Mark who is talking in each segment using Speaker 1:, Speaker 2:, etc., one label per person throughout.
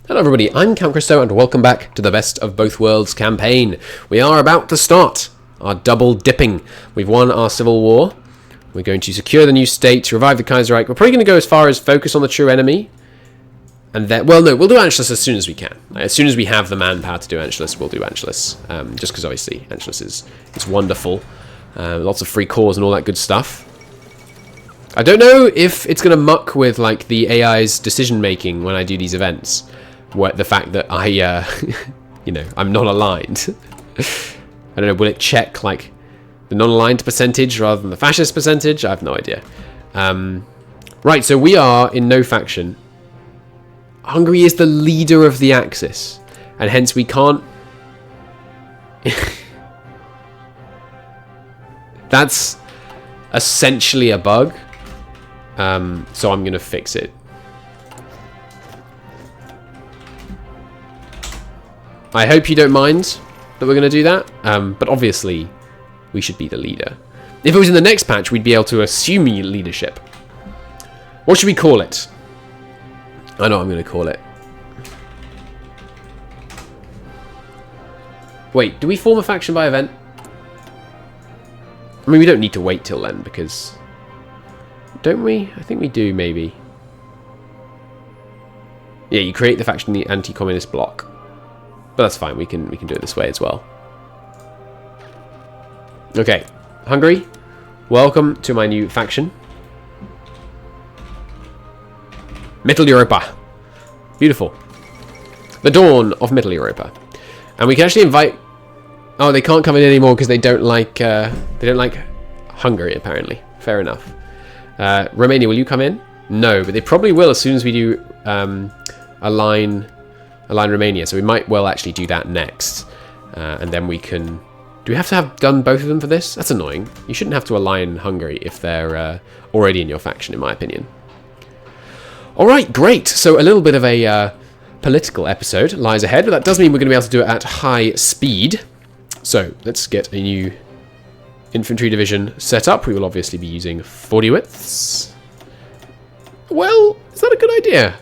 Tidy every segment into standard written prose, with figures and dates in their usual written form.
Speaker 1: Hello everybody, I'm Count Christo and welcome back to the Best of Both Worlds campaign. We are about to start our double dipping. We've won our civil war. We're going to secure the new state, revive the Kaiserreich. We're probably going to go as far as focus on the true enemy. And then, well no, we'll do Anschluss as soon as we can. As soon as we have the manpower to do Anschluss, we'll do Anschluss. Just because obviously Anschluss is wonderful. Lots of free cores and all that good stuff. I don't know if it's going to muck with like the AI's decision making when I do these events. The fact that I, you know, I'm not aligned. I don't know, will it check, like, the non-aligned percentage rather than the fascist percentage? I have no idea. Right, so we are in no faction. Hungary is the leader of the Axis, and hence we can't... That's essentially a bug, so I'm going to fix it. I hope you don't mind that we're going to do that, but obviously we should be the leader. If it was in the next patch, we'd be able to assume leadership. What should we call it? I know what I'm going to call it. Wait, do we form a faction by event? I mean, we don't need to wait till then, because... Don't we? I think we do, maybe. Yeah, you create the faction in the anti-communist bloc. But that's fine, we can do it this way as well. Okay, Hungary, welcome to my new faction. Mitteleuropa. Beautiful. The dawn of Mitteleuropa. And we can actually invite... Oh, they can't come in anymore because they don't like Hungary, apparently. Fair enough. Romania, will you come in? No, but they probably will as soon as we do align Romania, so we might well actually do that next. And then we can... Do we have to have done both of them for this? That's annoying. You shouldn't have to align Hungary if they're already in your faction, in my opinion. Alright, great. So a little bit of a political episode lies ahead, but that does mean we're going to be able to do it at high speed. So let's get a new infantry division set up. We will obviously be using 40 widths. Well, is that a good idea?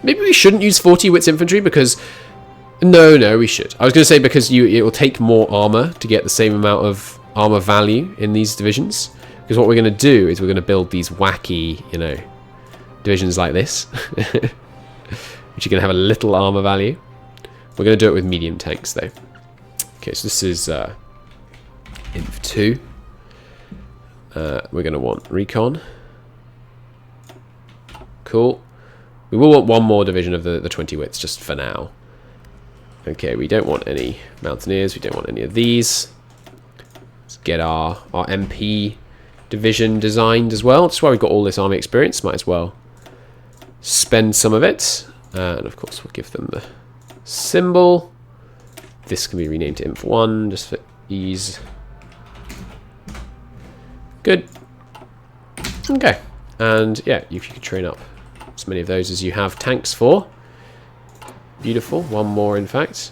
Speaker 1: Maybe we shouldn't use 40 widths infantry because... No, we should. I was going to say because it will take more armor to get the same amount of armor value in these divisions. Because what we're going to do is we're going to build these wacky, you know, divisions like this. Which are going to have a little armor value. We're going to do it with medium tanks though. Okay, so this is Inf 2. We're going to want recon. Cool. We will want one more division of the 20 widths just for now. Okay, we don't want any mountaineers. We don't want any of these. Let's get our MP division designed as well. That's why we've got all this army experience. Might as well spend some of it. And of course, we'll give them the symbol. This can be renamed to Inf 1 just for ease. Good. Okay. And yeah, if you could train up as many of those as you have tanks for. Beautiful. One more, in fact.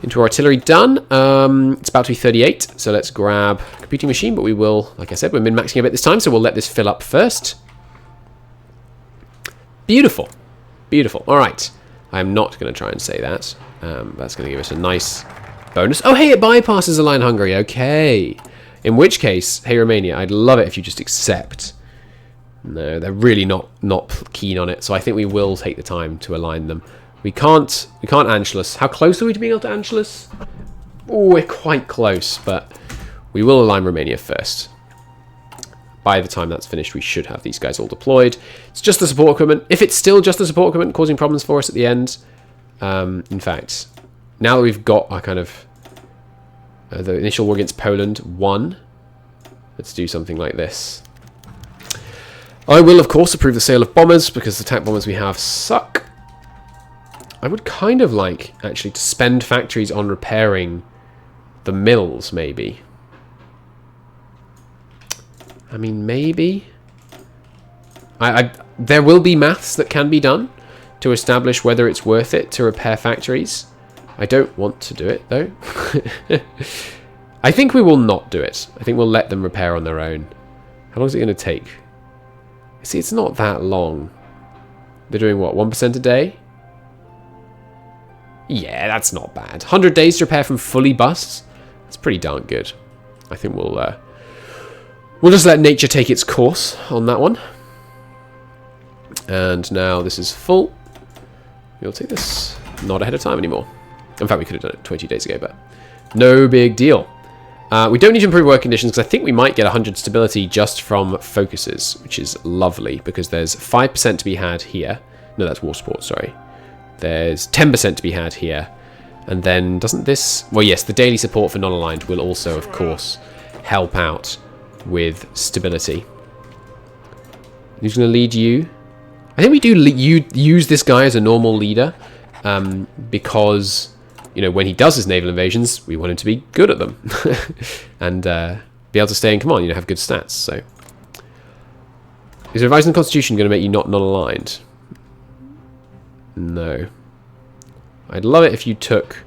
Speaker 1: Into artillery done. It's about to be 38, so let's grab a computing machine, but we will, like I said, we're min-maxing a bit this time, so we'll let this fill up first. Beautiful. Beautiful. All right. I'm not going to try and say that. That's going to give us a nice bonus. Oh, hey, it bypasses the line Hungary. Okay. In which case, hey, Romania, I'd love it if you just accept. No, they're really not keen on it, so I think we will take the time to align them. We can't Anschluss. How close are we to being able to Anschluss? Oh, we're quite close, but we will align Romania first. By the time that's finished, we should have these guys all deployed. It's just the support equipment. If it's still just the support equipment causing problems for us at the end, in fact, now that we've got our kind of the initial war against Poland won, let's do something like this. I will, of course, approve the sale of bombers because the attack bombers we have suck. I would kind of like, actually, to spend factories on repairing the mills, maybe. I mean, maybe. There will be maths that can be done to establish whether it's worth it to repair factories. I don't want to do it, though. I think we will not do it. I think we'll let them repair on their own. How long is it going to take? See, it's not that long. They're doing what, 1% a day? Yeah, that's not bad. 100 days to repair from fully bust. That's pretty darn good. I think we'll just let nature take its course on that one. And now this is full. We'll take this not ahead of time anymore. In fact, we could have done it 20 days ago, but no big deal. We don't need to improve work conditions because I think we might get 100 stability just from focuses, which is lovely because there's 5% to be had here. No, that's war support, sorry. There's 10% to be had here. And then doesn't this... Well, yes, the daily support for non-aligned will also, of course, help out with stability. Who's going to lead you? I think we do use this guy as a normal leader because... You know, when he does his naval invasions, we want him to be good at them. And be able to stay in command, you know, have good stats, so... Is revising the Constitution going to make you not non-aligned? No. I'd love it if you took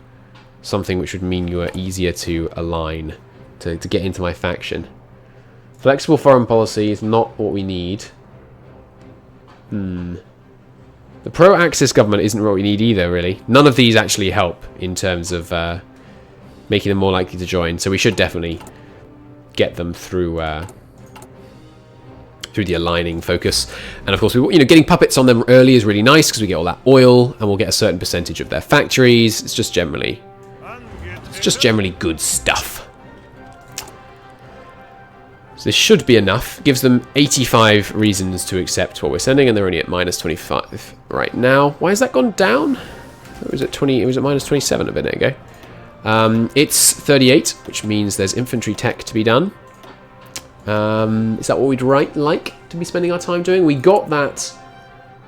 Speaker 1: something which would mean you were easier to align, to get into my faction. Flexible foreign policy is not what we need. The pro-Axis government isn't what we need either, really. None of these actually help in terms of making them more likely to join, so we should definitely get them through through the aligning focus. And of course, getting puppets on them early is really nice because we get all that oil, and we'll get a certain percentage of their factories. It's just generally good stuff. So this should be enough. Gives them 85 reasons to accept what we're sending, and they're only at minus 25 right now. Why has that gone down? It was at 20. It was at minus 27 a minute ago. It's 38, which means there's infantry tech to be done. Is that what we'd like to be spending our time doing? We got that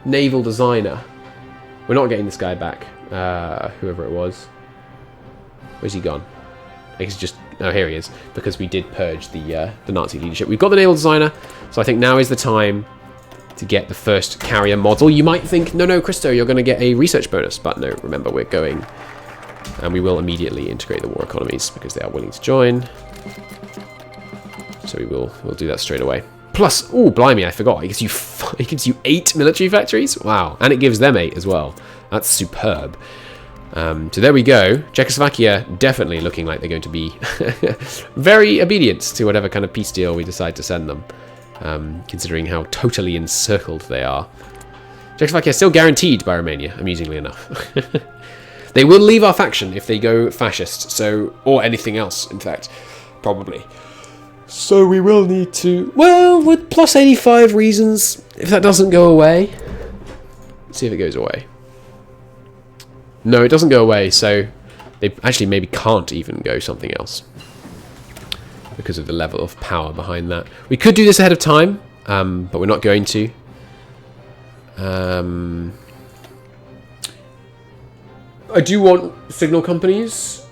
Speaker 1: naval designer. We're not getting this guy back. Whoever it was. Where's he gone? He's just... Oh, here he is. Because we did purge the Nazi leadership. We've got the naval designer, so I think now is the time to get the first carrier model. You might think, no, Christo, you're going to get a research bonus. But no, remember, we're going... And we will immediately integrate the war economies because they are willing to join. So we'll do that straight away. Plus, oh, blimey, I forgot. It gives you 8 military factories. Wow. And it gives them 8 as well. That's superb. So there we go. Czechoslovakia definitely looking like they're going to be very obedient to whatever kind of peace deal we decide to send them, considering how totally encircled they are. Czechoslovakia is still guaranteed by Romania, amusingly enough. They will leave our faction if they go fascist, or anything else, in fact, probably. So we will need to, well, with plus 85 reasons, if that doesn't go away, let's see if it goes away. No, it doesn't go away, so they actually maybe can't even go something else because of the level of power behind that. We could do this ahead of time, but we're not going to. I do want signal companies.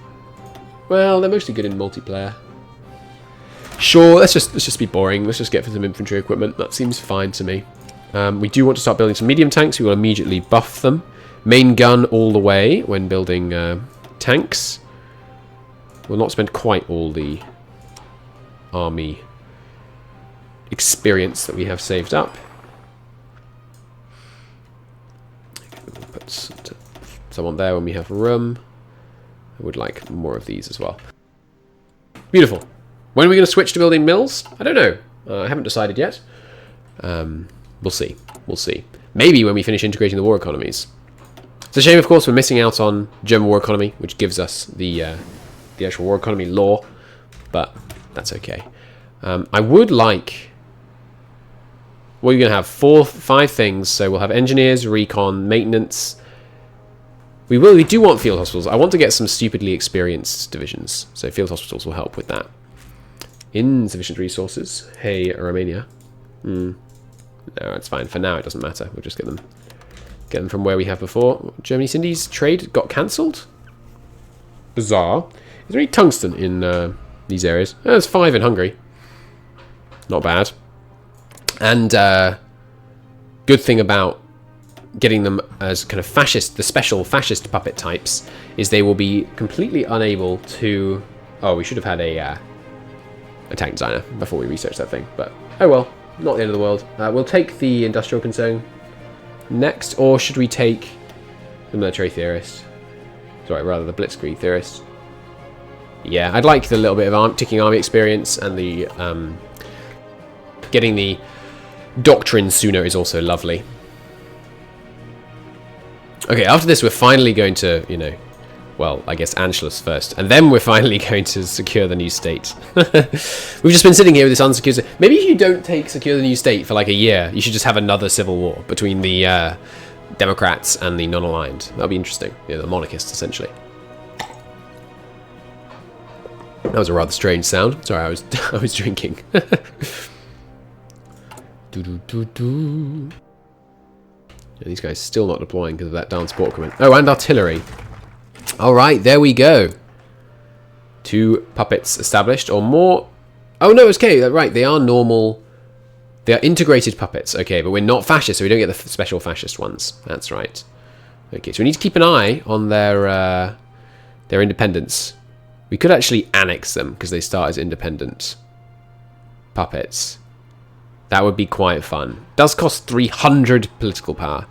Speaker 1: Well, they're mostly good in multiplayer. Sure, let's just be boring. Let's just get for some infantry equipment. That seems fine to me. We do want to start building some medium tanks. We will immediately buff them. Main gun all the way when building tanks. We'll not spend quite all the army experience that we have saved up. We'll put someone there when we have room. I would like more of these as well. Beautiful. When are we going to switch to building mills? I don't know. I haven't decided yet. We'll see. We'll see. Maybe when we finish integrating the war economies. It's a shame, of course, we're missing out on German war economy, which gives us the actual war economy law, but that's okay. I would like... We're going to have 5 things, so we'll have engineers, recon, maintenance. We do want field hospitals. I want to get some stupidly experienced divisions, so field hospitals will help with that. Insufficient resources. Hey, Romania. No, it's fine. For now, it doesn't matter. We'll just get them from where we have before. Germany Cindy's trade got cancelled. Bizarre. Is there any tungsten in these areas? Oh, there's 5 in Hungary. Not bad. And good thing about getting them as kind of fascist, the special fascist puppet types, is they will be completely unable to... Oh, we should have had a tank designer before we researched that thing. But, oh well. Not the end of the world. We'll take the industrial concern. next, or should we take the military theorist? Sorry, rather the blitzkrieg theorist. Yeah, I'd like the little bit of ticking army experience, and the getting the doctrine sooner is also lovely. Okay, after this we're finally going to, you know, well, I guess Anschluss first, and then we're finally going to secure the new state. We've just been sitting here with this unsecured... Maybe if you don't take secure the new state for like a year, you should just have another civil war between the Democrats and the non-aligned. That'll be interesting. Yeah, the monarchists, essentially. That was a rather strange sound. Sorry, I was drinking. Yeah, these guys still not deploying because of that down support comment. Oh, and artillery. All right, there we go. 2 puppets established, or more. Oh no, it's okay. Right, they are normal. They are integrated puppets. Okay, but we're not fascist, so we don't get the special fascist ones. That's right. Okay, so we need to keep an eye on their independence. We could actually annex them because they start as independent puppets. That would be quite fun. Does cost 300 political power.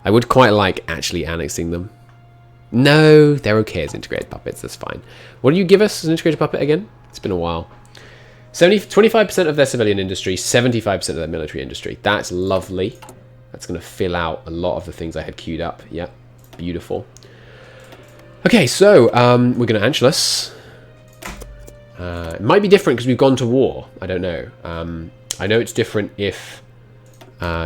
Speaker 1: I would quite like actually annexing them. No, they're okay as integrated puppets. That's fine. What do you give us as an integrated puppet again? It's been a while. 25% of their civilian industry, 75% of their military industry. That's lovely. That's going to fill out a lot of the things I had queued up. Yeah, beautiful. Okay, so we're going to Anschluss. It might be different because we've gone to war. I don't know. I know it's different if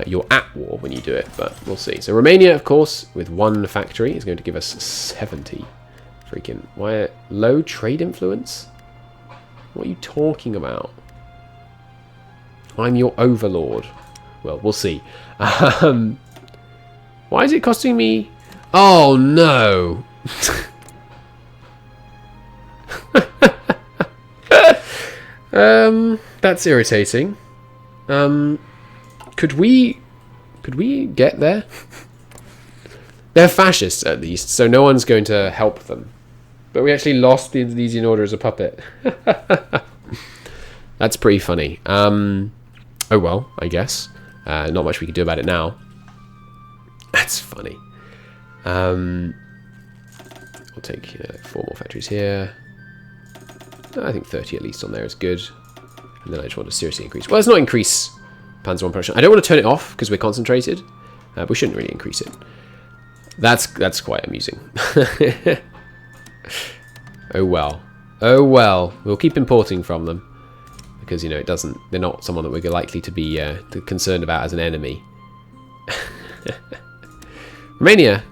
Speaker 1: you're at war when you do it, but we'll see. So Romania, of course, with 1 factory, is going to give us 70. Freaking... Why? Low trade influence? What are you talking about? I'm your overlord. Well, we'll see. Why is it costing me... Oh, no! That's irritating. Could we get there? They're fascists, at least, so no one's going to help them. But we actually lost the Indonesian order as a puppet. That's pretty funny. Oh well, I guess. Not much we can do about it now. That's funny. We'll take 4 more factories here. I think 30 at least on there is good. And then I just want to seriously increase. Well, let's not increase Panzer I production. I don't want to turn it off because we're concentrated. But we shouldn't really increase it. That's quite amusing. Oh well. Oh well. We'll keep importing from them. Because, you know, they're not someone that we're likely to be concerned about as an enemy. Romania.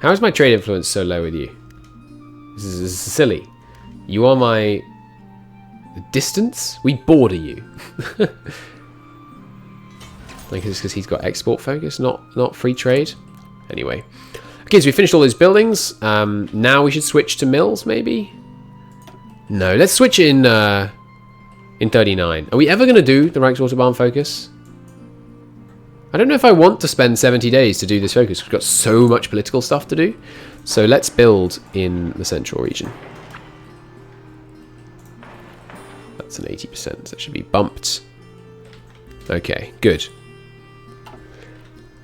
Speaker 1: How is my trade influence so low with you? This is silly. You are my... distance? We border you. Like, it's because he's got export focus, not free trade. Anyway. Okay, so we finished all those buildings. Now we should switch to mills, maybe? No, let's switch in 39. Are we ever going to do the Reichsautobahn focus? I don't know if I want to spend 70 days to do this focus. We've got so much political stuff to do. So let's build in the central region. That's an 80%, so that should be bumped. Okay, good.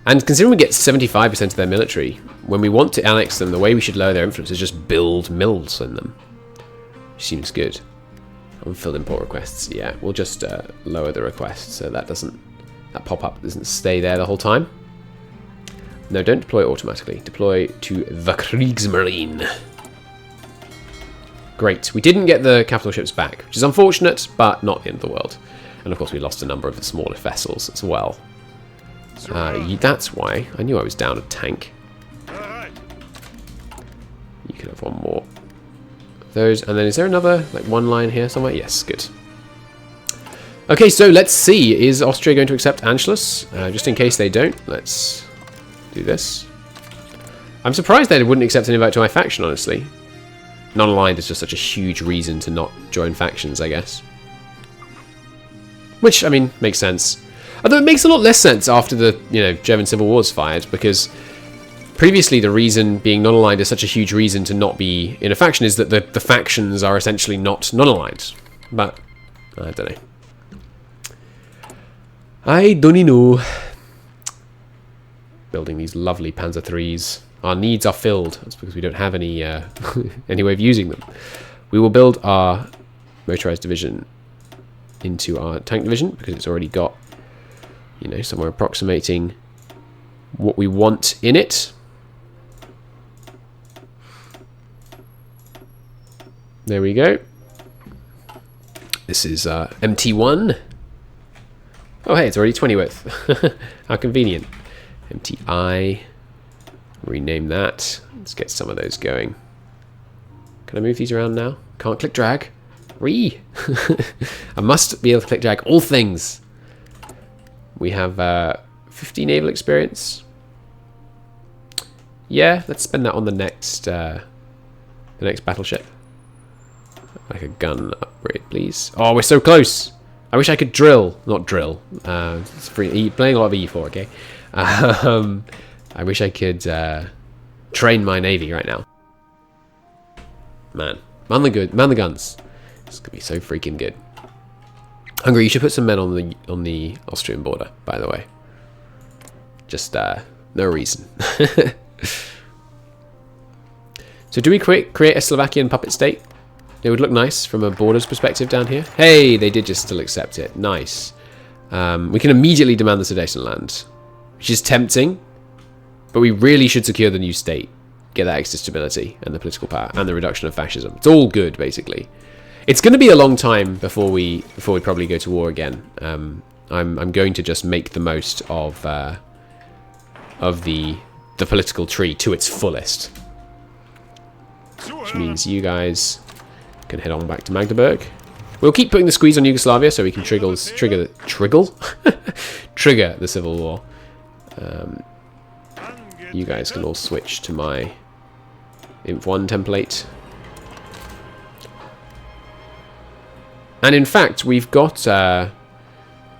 Speaker 1: And considering we get 75% of their military, when we want to annex them, the way we should lower their influence is just build mills in them. Seems good. Unfilled import requests. Yeah, we'll just lower the request so that pop-up doesn't stay there the whole time. No, don't deploy automatically. Deploy to the Kriegsmarine. Great. We didn't get the capital ships back, which is unfortunate, but not the end of the world. And of course, we lost a number of the smaller vessels as well. That's why. I knew I was down a tank. You can have 1 more of those. And then is there another, like, 1 line here somewhere? Yes, good. Okay, so let's see. Is Austria going to accept Anschluss? Just in case they don't, let's do this. I'm surprised they wouldn't accept an invite to my faction, honestly. Non-aligned is just such a huge reason to not join factions, I guess. Which, I mean, makes sense. Although it makes a lot less sense after the, German Civil War's fired, because previously the reason being non-aligned is such a huge reason to not be in a faction is that the factions are essentially not non-aligned. But, I don't know. I don't know. Building these lovely Panzer IIIs. Our needs are filled. That's because we don't have any any way of using them. We will build our motorized division into our tank division because it's already got, you know, somewhere approximating what we want in it. There we go. This is MT1. Oh, hey, it's already 20 width. How convenient. MTI. Rename that. Let's get some of those going. Can I move these around now? Can't click drag. I must be able to click drag all things. We have 50 naval experience. Yeah, let's spend that on the next battleship. Like a gun upgrade, please. Oh, we're so close. I wish I could drill. Not drill. It's free. Playing a lot of E4, okay? I wish I could train my navy right now. Man the guns. It's gonna be so freaking good. Hungary, you should put some men on the Austrian border, by the way. Just no reason. So do we create a Slovakian puppet state? It would look nice from a borders perspective down here. Hey, they did just still accept it. Nice. We can immediately demand the Sudetenland, which is tempting, but we really should secure the new state. Get that extra stability and the political power and the reduction of fascism. It's all good, basically. It's going to be a long time before we probably go to war again. I'm going to just make the most of the political tree to its fullest, which means you guys can head on back to Magdeburg. We'll keep putting the squeeze on Yugoslavia so we can trigger the civil war. You guys can all switch to my Inf1 template. And in fact, we've got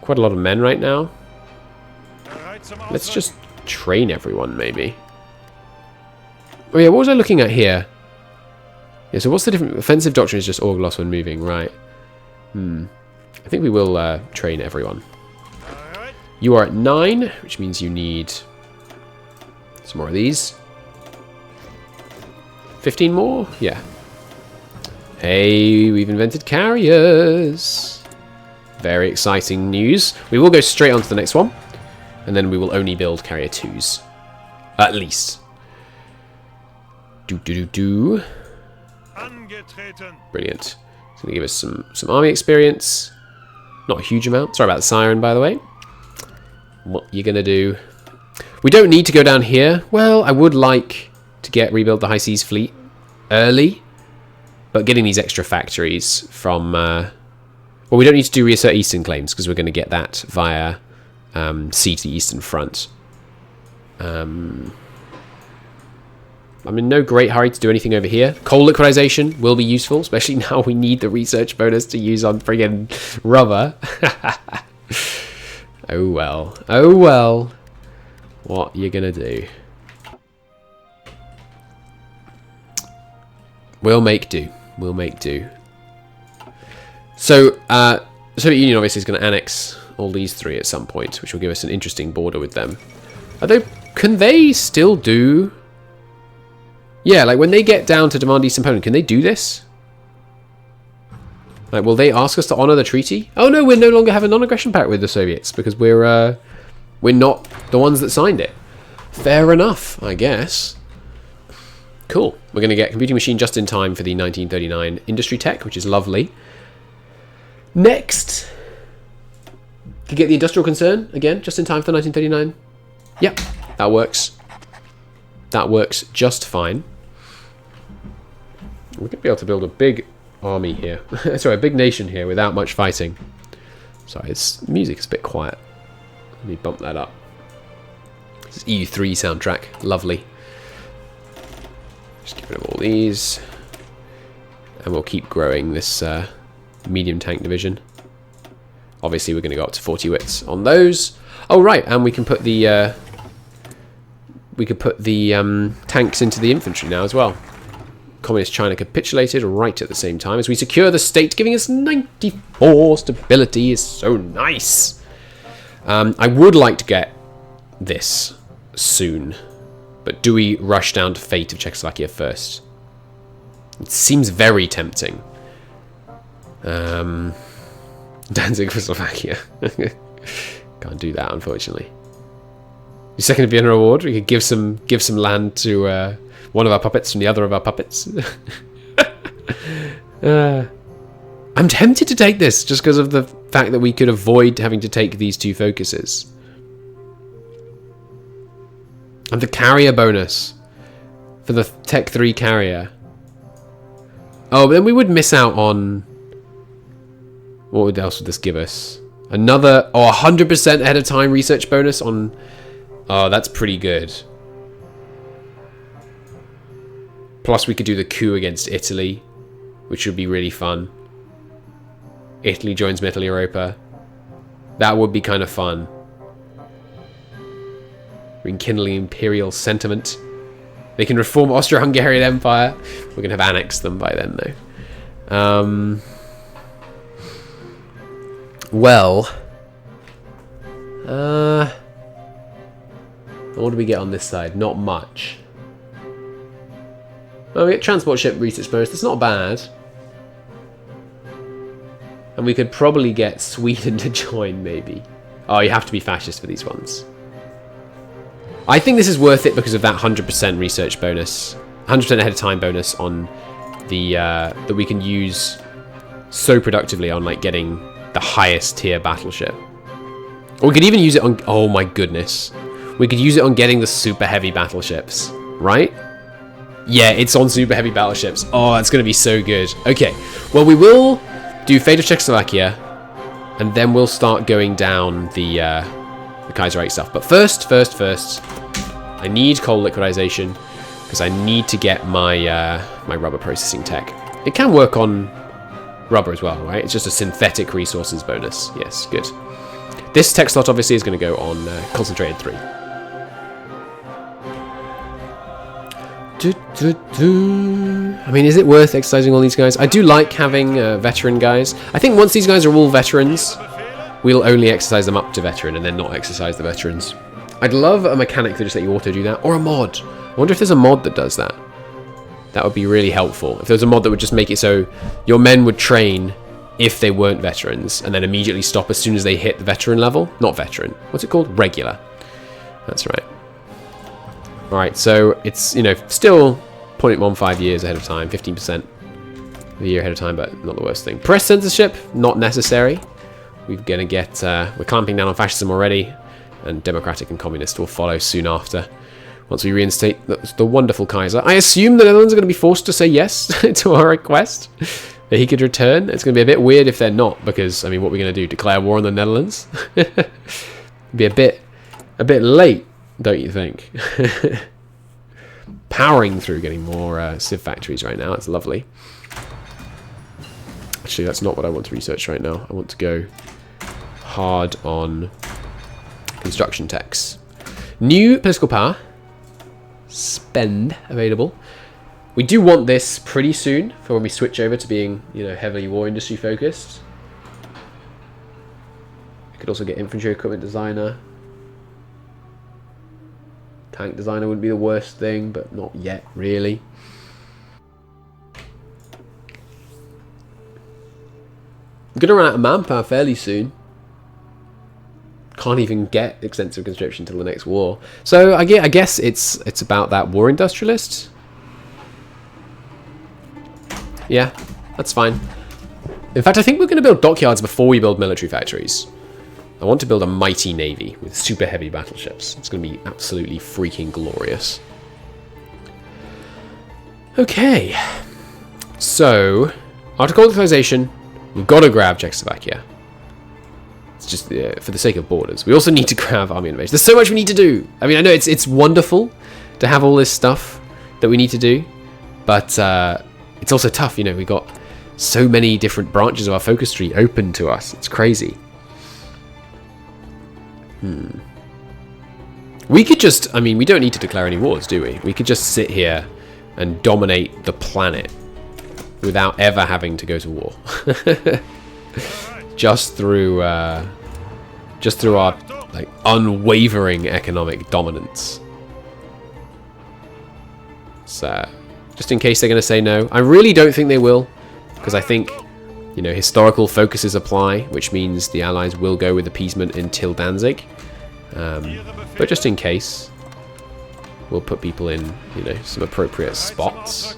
Speaker 1: quite a lot of men right now. Let's just train everyone, maybe. Oh yeah, what was I looking at here? Yeah, so what's the difference? Offensive doctrine is just Orglos when moving, right? I think we will train everyone. You are at 9, which means you need some more of these. 15 more? Yeah. Hey, we've invented carriers. Very exciting news. We will go straight on to the next one, and then we will only build carrier 2s. At least. Brilliant. It's going to give us some army experience. Not a huge amount. Sorry about the siren, by the way. What you going to do? We don't need to go down here. Well, I would like to rebuild the High Seas Fleet early, but getting these extra factories from... well, we don't need to do reassert Eastern claims because we're going to get that via sea to the Eastern Front. I'm in no great hurry to do anything over here. Coal liquidization will be useful, especially now we need the research bonus to use on friggin' rubber. Oh well. Oh well. What you gonna do? We'll make do. We'll make do. So, the Soviet Union obviously is going to annex all these 3 at some point, which will give us an interesting border with them. Can they still do... Yeah, like when they get down to demand Eastern Poland, can they do this? Like, will they ask us to honor the treaty? Oh no, we no longer have a non-aggression pact with the Soviets because we're not the ones that signed it. Fair enough, I guess. Cool. We're going to get computing machine just in time for the 1939 industry tech, which is lovely. Next, can get the industrial concern again, just in time for 1939. Yep, that works. That works just fine. We're going to be able to build a big army here. Sorry, a big nation here without much fighting. Sorry, music is a bit quiet. Let me bump that up. This is EU3 soundtrack. Lovely. Just get rid of all these. And we'll keep growing this medium tank division. Obviously, we're going to go up to 40 wits on those. Oh, right, and we can put the... tanks into the infantry now as well. Communist China capitulated right at the same time as we secure the state, giving us 94 stability. Is so nice. I would like to get this soon. But do we rush down to fate of Czechoslovakia first? It seems very tempting. Danzig for Slovakia. Can't do that, unfortunately. Your second Vienna award. We could give some land to one of our puppets from the other of our puppets. I'm tempted to take this just because of the fact that we could avoid having to take these 2 focuses. And the carrier bonus for the Tech 3 carrier. Oh, but then we would miss out on... What else would this give us? Another... Oh, 100% ahead of time research bonus on... Oh, that's pretty good. Plus we could do the coup against Italy, which would be really fun. Italy joins Middle Europa. That would be kind of fun. Rekindling imperial sentiment. They can reform Austro-Hungarian Empire. We're going to have annexed them by then, though. Well. What do we get on this side? Not much. Oh, we get transport ship research bonus. That's not bad. And we could probably get Sweden to join, maybe. Oh, you have to be fascist for these ones. I think this is worth it because of that 100% research bonus. 100% ahead of time bonus on the... that we can use so productively on, like, getting the highest tier battleship. Or we could even use it on... Oh, my goodness. We could use it on getting the super heavy battleships, right? Yeah, it's on super heavy battleships. Oh, that's going to be so good. Okay, well, we will do Fate of Czechoslovakia, and then we'll start going down the Kaiserreich stuff. But first, I need coal liquidization, because I need to get my my rubber processing tech. It can work on rubber as well, right? It's just a synthetic resources bonus. Yes, good. This tech slot obviously is going to go on concentrated 3. I mean, is it worth exercising all these guys? I do like having veteran guys. I think once these guys are all veterans, we'll only exercise them up to veteran and then not exercise the veterans. I'd love a mechanic that just let you auto do that, or a mod. I wonder if there's a mod that does that. That would be really helpful. If there was a mod that would just make it so your men would train if they weren't veterans and then immediately stop as soon as they hit the veteran level. Not veteran. What's it called? Regular. That's right. Alright, so it's, you know, still 0.15 years ahead of time, 15% of a year ahead of time, but not the worst thing. Press censorship, not necessary. We're gonna get, we're clamping down on fascism already, and democratic and communist will follow soon after. Once we reinstate the wonderful Kaiser. I assume the Netherlands are going to be forced to say yes to our request that he could return. It's going to be a bit weird if they're not, because, I mean, what are we going to do? Declare war on the Netherlands? Be a bit late, don't you think? Powering through getting more Civ factories right now. That's lovely. Actually, that's not what I want to research right now. I want to go hard on construction techs. New political power. Spend available. We do want this pretty soon for when we switch over to being, you know, heavily war industry focused. We could also get infantry equipment designer. Tank designer wouldn't be the worst thing, but not yet, really. I'm gonna run out of manpower fairly soon. Can't even get extensive conscription till the next war. So I guess it's about that war industrialist. Yeah, that's fine. In fact, I think we're going to build dockyards before we build military factories. I want to build a mighty navy with super heavy battleships. It's going to be absolutely freaking glorious. Okay. So, after colonization, we've got to grab Czechoslovakia. It's just for the sake of borders. We also need to grab army invasion. There's so much we need to do. I mean, I know it's wonderful to have all this stuff that we need to do, but it's also tough. You know, we got so many different branches of our focus tree open to us. It's crazy. We could just, I mean, we don't need to declare any wars, do we? We could just sit here and dominate the planet without ever having to go to war. just through our like unwavering economic dominance. So, just in case they're going to say no. I really don't think they will, because I think, you know, historical focuses apply, which means the Allies will go with appeasement until Danzig. But just in case, we'll put people in, you know, some appropriate spots.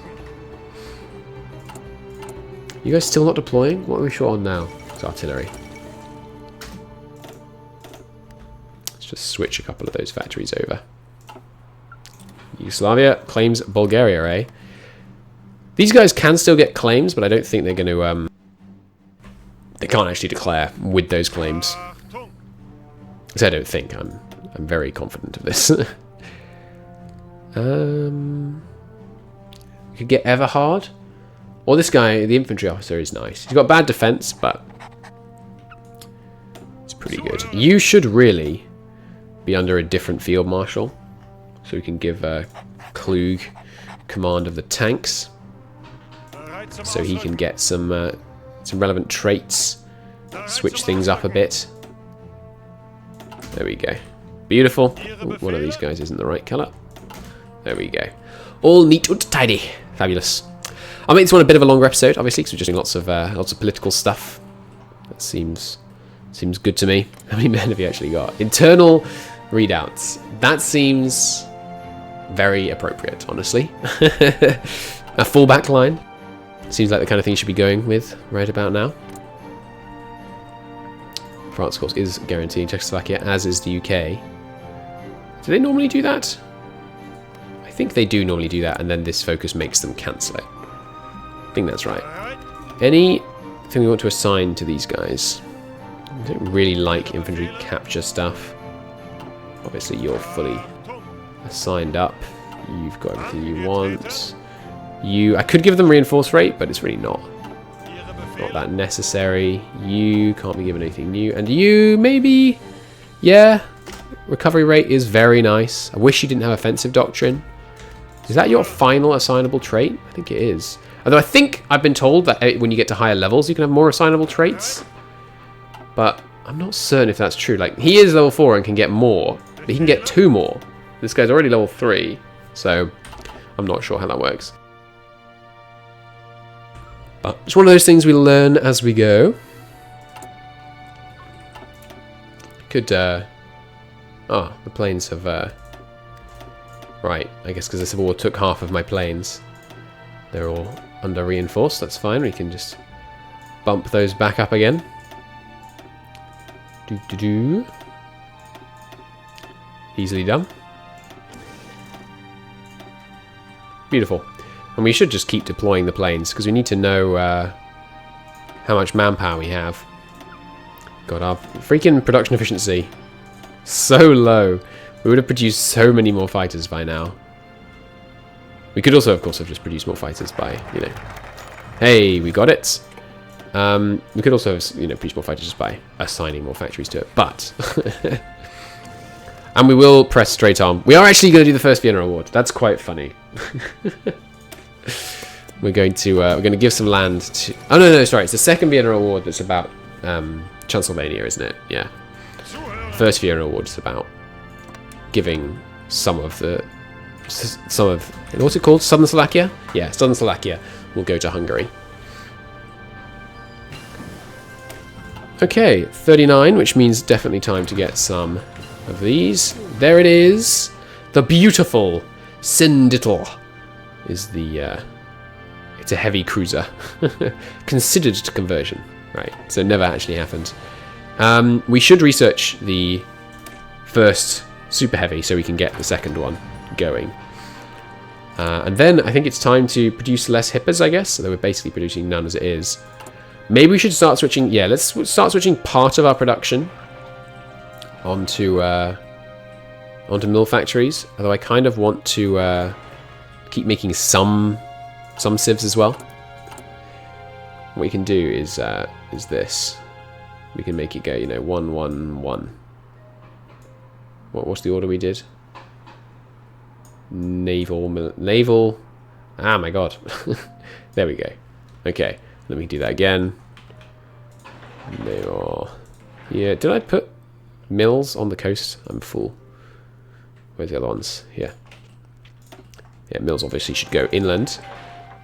Speaker 1: You guys still not deploying? What are we short on now? It's artillery. Let's just switch a couple of those factories over. Yugoslavia claims Bulgaria, eh? These guys can still get claims, but I don't think they're going to... they can't actually declare with those claims. So I don't think. I'm very confident of this. We could get Everhard. Or this guy, the infantry officer, is nice. He's got bad defense, but it's pretty good. You should really be under a different field marshal, so we can give Klug command of the tanks, so he can get some relevant traits, switch things up a bit. There we go. Beautiful. Ooh, one of these guys isn't the right colour. There we go. All neat and tidy. Fabulous. I'll make this one a bit of a longer episode, obviously, because we're just doing lots of political stuff. That seems good to me. How many men have you actually got? Internal readouts. That seems very appropriate, honestly. A fallback line seems like the kind of thing you should be going with right about now. France, of course, is guaranteeing Czechoslovakia, as is the UK. Do they normally do that? I think they do normally do that, and then this focus makes them cancel it. I think that's right. Anything we want to assign to these guys? I don't really like infantry capture stuff. Obviously, you're fully assigned up. You've got everything you want. I could give them reinforce rate, but it's really not that necessary. You can't be given anything new. And you, maybe... Yeah. Recovery rate is very nice. I wish you didn't have offensive doctrine. Is that your final assignable trait? I think it is. Although I think I've been told that when you get to higher levels, you can have more assignable traits. But I'm not certain if that's true. Like, he is level 4 and can get more, but he can get 2 more. This guy's already level 3, so I'm not sure how that works. But it's one of those things we learn as we go. Could, oh, the planes have, right, I guess because the Civil War took half of my planes. They're all under reinforced, that's fine. We can just bump those back up again. Easily done. Beautiful. And we should just keep deploying the planes, because we need to know how much manpower we have. God, our freaking production efficiency. So low. We would have produced so many more fighters by now. We could also, of course, have just produced more fighters by, you know... Hey, we got it! We could also have, you know, produce more fighters just by assigning more factories to it, but... And we will press straight on. We are actually going to do the first Vienna Award. That's quite funny. We're going to give some land to... Oh, no, sorry. It's the second Vienna Award that's about Transylvania, isn't it? Yeah. First Vienna Award is about giving some of... What's it called? Southern Slovakia? Yeah, Southern Slovakia will go to Hungary. Okay, 39, which means definitely time to get some of these. There it is. The beautiful Sinditl is the... it's a heavy cruiser. Considered to conversion. Right, so it never actually happened. We should research the first super heavy so we can get the second one going. And then I think it's time to produce less hippers, I guess. So we're basically producing none as it is. Maybe we should start switching... Yeah, let's start switching part of our production onto mill factories. Although I kind of want to keep making some civs as well. What we can do is this. We can make it go, you know, 1, 1, 1. What's the order we did? Naval. Ah, my God. There we go. Okay, let me do that again. Naval. Yeah, did I put mills on the coast. I'm a fool. Where's the other ones? Here. Yeah, mills obviously should go inland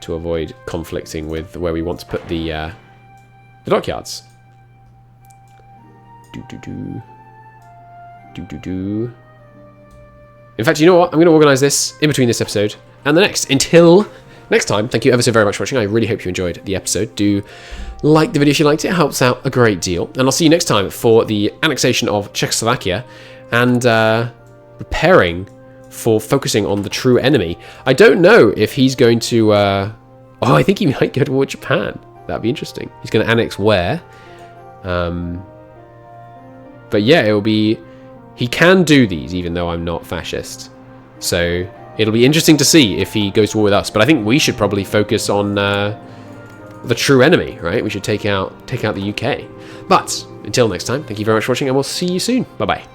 Speaker 1: to avoid conflicting with where we want to put the dockyards. In fact, you know what? I'm going to organise this in between this episode and the next. Until next time, thank you ever so very much for watching. I really hope you enjoyed the episode. Do like the video if you liked it. It helps out a great deal. And I'll see you next time for the annexation of Czechoslovakia and preparing for focusing on the true enemy. I don't know if he's going to... oh, I think he might go toward Japan. That'd be interesting. He's going to annex where? But yeah, it'll be... He can do these, even though I'm not fascist. So it'll be interesting to see if he goes to war with us. But I think we should probably focus on the true enemy, right? We should take out the UK. But until next time, thank you very much for watching, and we'll see you soon. Bye-bye.